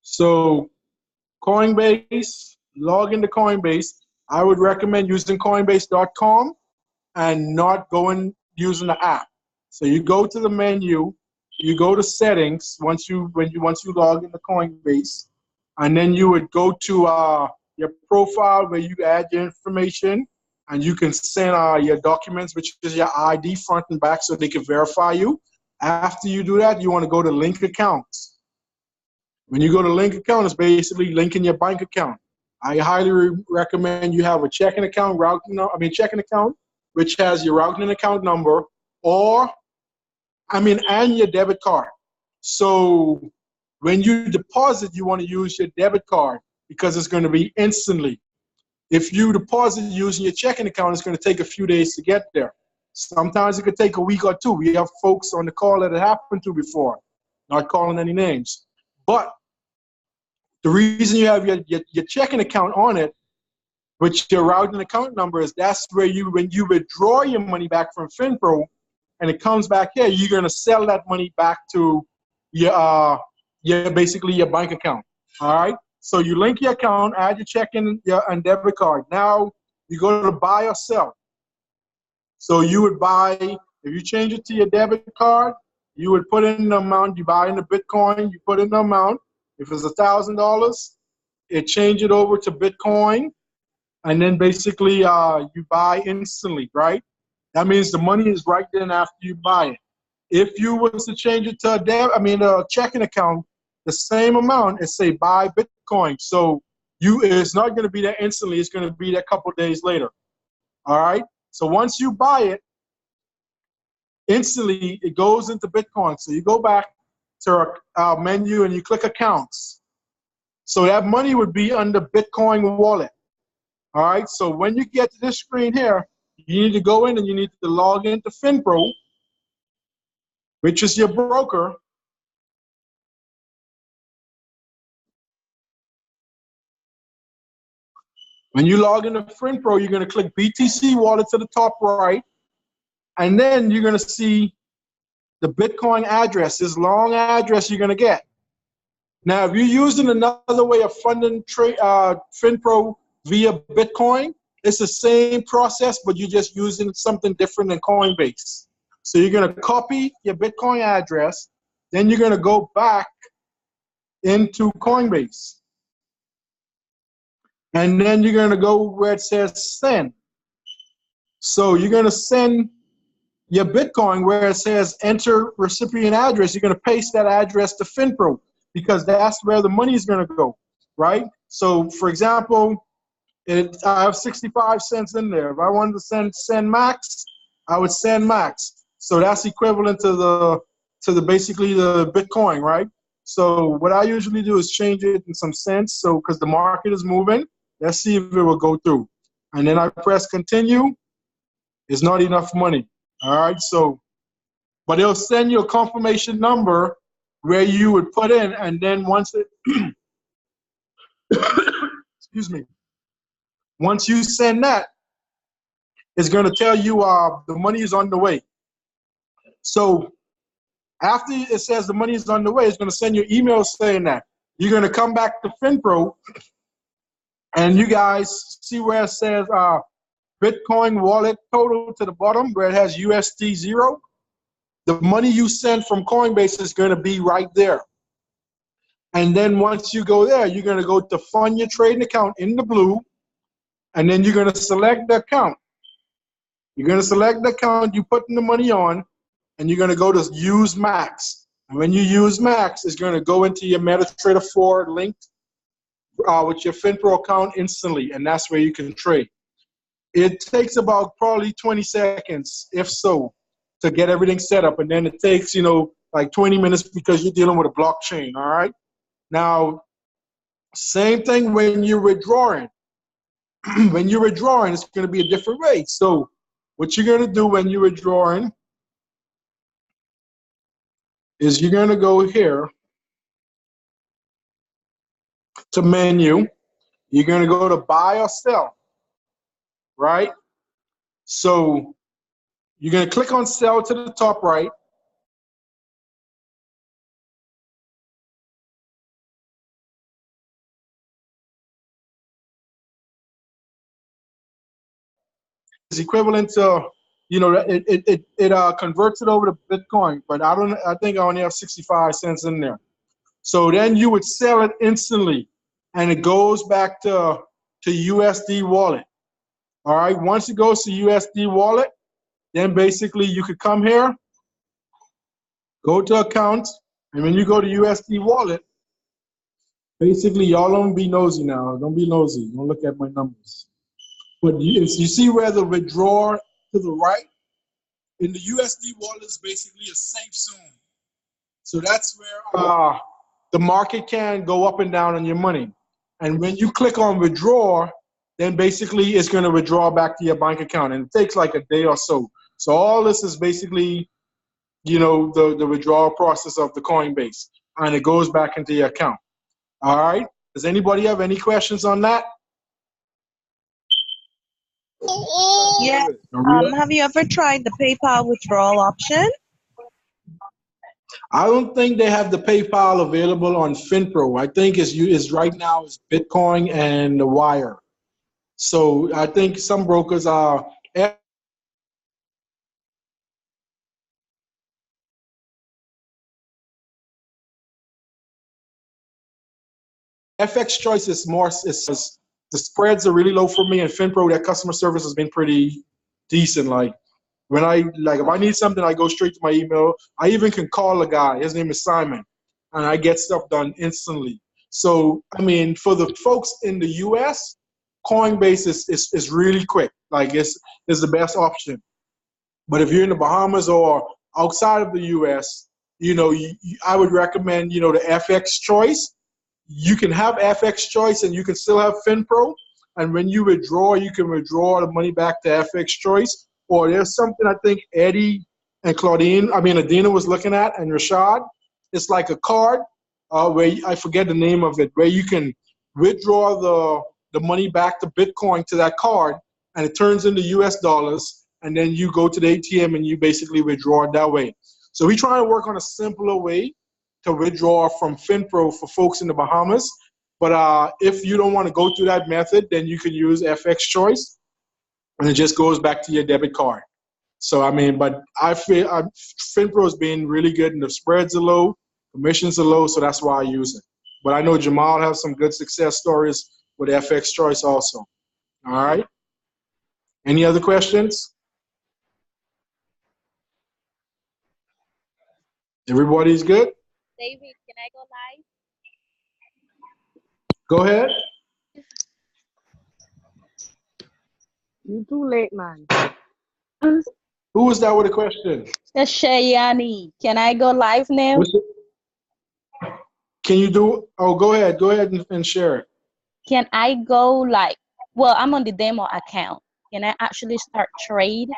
So Coinbase, log into Coinbase. I would recommend using Coinbase.com and not going using the app. So you go to the menu, you go to settings once you log into Coinbase, and then you would go to your profile where you add your information, and you can send your documents, which is your ID front and back, so they can verify you. After you do that, you want to go to link accounts. When you go to link account, it's basically linking your bank account. I highly recommend you have a checking account, checking account, which has your routing account number, and your debit card. So when you deposit, you want to use your debit card because it's going to be instantly. If you deposit using your checking account, it's going to take a few days to get there. Sometimes it could take a week or two. We have folks on the call that it happened to before, not calling any names. But the reason you have your checking account on it, which your routing account number is, that's where when you withdraw your money back from FinPro and it comes back here, you're going to sell that money back to basically your bank account. All right. So you link your account, add your checking and debit card. Now you go to buy or sell. So you would buy, if you change it to your debit card, you would put in the amount, you buy in the Bitcoin, you put in the amount. If it's $1,000, it change it over to Bitcoin, and then basically you buy instantly, right? That means the money is right then after you buy it. If you was to change it to a checking account, the same amount, it say buy Bitcoin. So it's not going to be there instantly. It's going to be there a couple days later. All right. So once you buy it, instantly it goes into Bitcoin. So you go back to our menu and you click accounts. So that money would be under Bitcoin wallet. All right. So when you get to this screen here, you need to go in and you need to log into FinPro, which is your broker. When you log into FinPro, you're going to click BTC wallet to the top right, and then you're going to see the Bitcoin address, this long address you're going to get. Now, if you're using another way of funding FinPro via Bitcoin, it's the same process, but you're just using something different than Coinbase. So you're going to copy your Bitcoin address, then you're going to go back into Coinbase. And then you're going to go where it says send. So you're going to send your Bitcoin where it says enter recipient address. You're going to paste that address to FinPro because that's where the money is going to go, right? So, for example, I have 65 cents in there. If I wanted to send max, I would send max. So that's equivalent to basically the Bitcoin, right? So what I usually do is change it in some cents. So because the market is moving, let's see if it will go through. And then I press continue. It's not enough money. All right. So, but it'll send you a confirmation number where you would put in, and then once it, excuse me, once you send that, it's going to tell you the money is on the way. So after it says the money is on the way, it's going to send you an email saying that. You're going to come back to FinPro, and you guys see where it says Bitcoin wallet total to the bottom, where it has USD 0. The money you send from Coinbase is going to be right there. And then once you go there, you're going to go to fund your trading account in the blue, and then you're going to select the account. You're going to select the account you put in the money on, and you're going to go to use max. And when you use max, it's going to go into your MetaTrader 4 linked with your FinPro account instantly, and that's where you can trade. It takes about probably 20 seconds, if so, to get everything set up, and then it takes, like 20 minutes because you're dealing with a blockchain, all right? Now, same thing when you're withdrawing. When you're withdrawing, it's going to be a different rate. So what you're going to do when you're withdrawing is you're going to go here to menu. You're going to go to buy or sell, right? So you're going to click on sell to the top right. equivalent to, you know, it converts it over to Bitcoin, but I think I only have 65 cents in there. So then you would sell it instantly, and it goes back to USD wallet. All right, once it goes to USD wallet, then basically you could come here, go to account, and when you go to USD wallet, basically y'all don't be nosy now. Don't be nosy. Don't look at my numbers. But you see where the withdraw to the right? In the USD wallet is basically a safe zone. So that's where the market can go up and down on your money. And when you click on withdraw, then basically it's going to withdraw back to your bank account. And it takes like a day or so. So all this is basically, you know, the withdrawal process of the Coinbase. And it goes back into your account. All right. Does anybody have any questions on that? Yeah. Have you ever tried the PayPal withdrawal option? I don't think they have the PayPal available on FinPro. I think is right now is Bitcoin and the Wire. So I think some brokers are. FX Choice is more. The spreads are really low for me, and FinPro, their customer service has been pretty decent. Like when if I need something, I go straight to my email. I even can call a guy. His name is Simon, and I get stuff done instantly. So I mean, for the folks in the U.S., Coinbase is really quick. Like it's the best option. But if you're in the Bahamas or outside of the U.S., you know, I would recommend, you know, the FX Choice. You can have FX Choice and you can still have FinPro. And when you withdraw, you can withdraw the money back to FX Choice. Or there's something I think Eddie and Adina was looking at, and Rashad. It's like a card where I forget the name of it, where you can withdraw the money back to Bitcoin to that card, and it turns into US dollars. And then you go to the ATM and you basically withdraw it that way. So we're trying to work on a simpler way to withdraw from FinPro for folks in the Bahamas. But if you don't want to go through that method, then you can use FX Choice, and it just goes back to your debit card. So, I mean, but I feel FinPro has been really good, and the spreads are low, commissions are low, so that's why I use it. But I know Jamal has some good success stories with FX Choice also. All right. Any other questions? Everybody's good? David, can I go live? Go ahead. You too late, man. Who was that with a question? Shayani, can I go live now? Can you do? Oh, go ahead. Go ahead and share it. Can I go like? Well, I'm on the demo account. Can I actually start trade